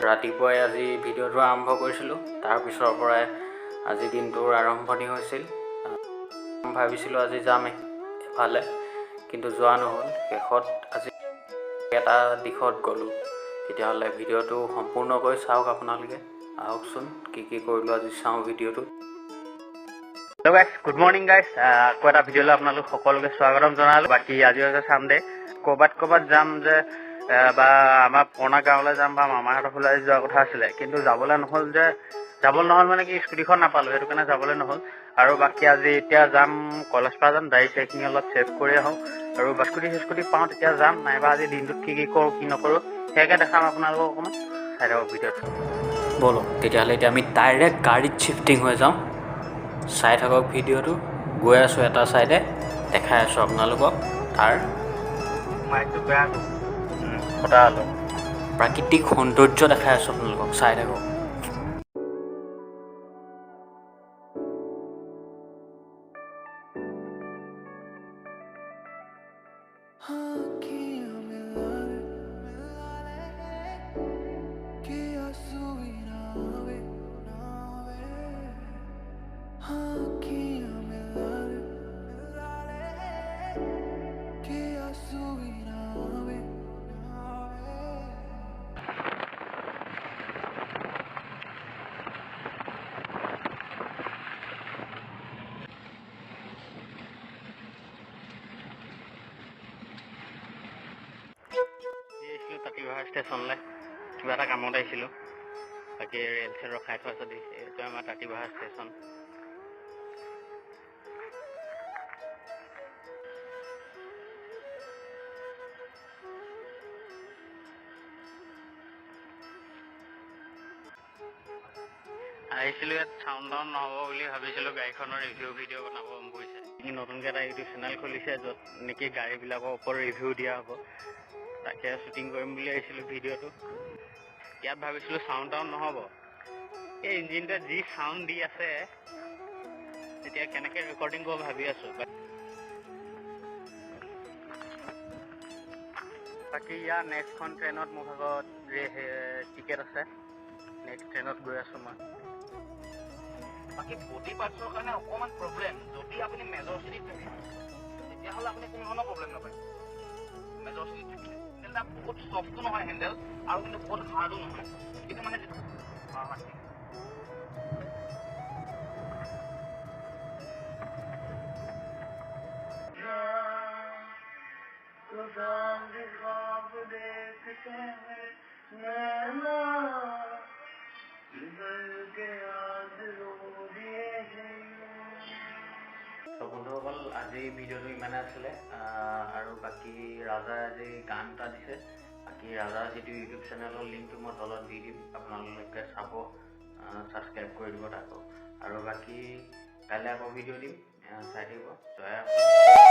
ৰাতিপুৱাই আজি ভিডিঅ'টো আৰম্ভ কৰিছিলোঁ। তাৰ পিছৰ পৰাই আজি দিনটোৰ আৰম্ভণি হৈছিল। ভাবিছিলোঁ আজি যাম এফালে, কিন্তু যোৱা নহ'ল। শেষত আজি এটা দিশত গ'লোঁ। তেতিয়াহ'লে ভিডিঅ'টো সম্পূৰ্ণকৈ চাওক আপোনালোকে। আহকচোন কি কৰিলোঁ আজি চাওঁ ভিডিঅ'টো। হেল্ল' গাইছ, গুড মৰ্ণিং গাইছ। আকৌ এটা ভিডিঅ'লৈ আপোনালোক সকলোকে স্বাগতম জনালোঁ। বাকী আজি হৈছে ছানডে। ক'ৰবাত যাম যে বা আমাৰ পুৰণা গাঁৱলৈ যাম বা মামাহঁতৰ ফালে যোৱা কথা আছিলে, কিন্তু যাবলৈ নহ'ল মানে কি স্কুটিখন নাপালোঁ, সেইটো কাৰণে যাবলৈ নহ'ল। আৰু বাকী আজি এতিয়া যাম কলেজ পৰা যাম, গাড়ী চাৰিখিনি অলপ চেভ কৰি আহোঁ। আৰু স্কুটি পাওঁ তেতিয়া যাম, নাইবা আজি দিনটোত কি কৰোঁ কি নকৰোঁ সেয়াকে দেখাম আপোনালোকক অকণমান। চাই থাকক ভিডিঅ'টো। ব'লক তেতিয়াহ'লে এতিয়া আমি ডাইৰেক্ট গাড়ীত শ্বিফটিং হৈ যাওঁ। চাই থাকক ভিডিঅ'টো। গৈ আছোঁ এটা ছাইডে, দেখাই আছোঁ আপোনালোকক তাৰ প্ৰাকৃতিক সৌন্দৰ্য দেখাই আছোঁ আপোনালোকক, চাই থাকক। তাঁতিবাহাৰ ষ্টেচনলৈ কিবা এটা কামত আহিছিলোঁ। বাকী ৰেল চেল ৰখাই থোৱা আছে, এইটো আমাৰ তাঁতিবাহাৰ ষ্টেচন। আহিছিলোঁ ইয়াত চাউণ্ড টাউন নহ'ব বুলি ভাবিছিলোঁ, গাড়ীখনৰ ৰিভিউ ভিডিঅ' বনাব কৰিছে। নতুনকৈ এটা ইউটিউব চেনেল খুলিছে, য'ত নেকি গাড়ীবিলাকৰ ওপৰত ৰিভিউ দিয়া হ'ব। তাকে শ্বুটিং কৰিম বুলি আহিছিলোঁ ভিডিঅ'টো। ইয়াত ভাবিছিলোঁ চাউণ্ড টাউন নহ'ব, এই ইঞ্জিনটোৱে যি চাউণ্ড দি আছে এতিয়া কেনেকৈ ৰেকৰ্ডিং কৰোঁ ভাবি আছোঁ। বাকী ইয়াৰ নেক্সটখন ট্ৰেইনত মোৰ ভাগত টিকেট আছে। নেক্সট ট্ৰেইনত গৈ আছোঁ মই। বাকী বডি পাৰ্টছৰ কাৰণে অকণমান প্ৰব্লেম। যদি আপুনি মেজৰ চিটিত থাকে তেতিয়াহ'লে আপুনি কোনো ধৰণৰ প্ৰব্লেম নাপায়। মেজৰ চিটিত থাকিলে হেণ্ডেল বহুত চফ্টো নহয় হেণ্ডেল, আৰু কিন্তু বহুত হাৰ্ডো নহয়, কিন্তু মানে বন্ধুসকল, আজি ভিডিঅ'টো ইমানে আছিলে। আৰু বাকী ৰাজাই আজি গান এটা দিছে। বাকী ৰাজাৰ যিটো ইউটিউব চেনেলৰ লিংকটো মই তলত দি দিম, আপোনালোকে চাব, ছাবস্ক্ৰাইব কৰি দিব তাকো। আৰু বাকী কাইলৈ আকৌ ভিডিঅ' দিম, চাই থাকিব। জয়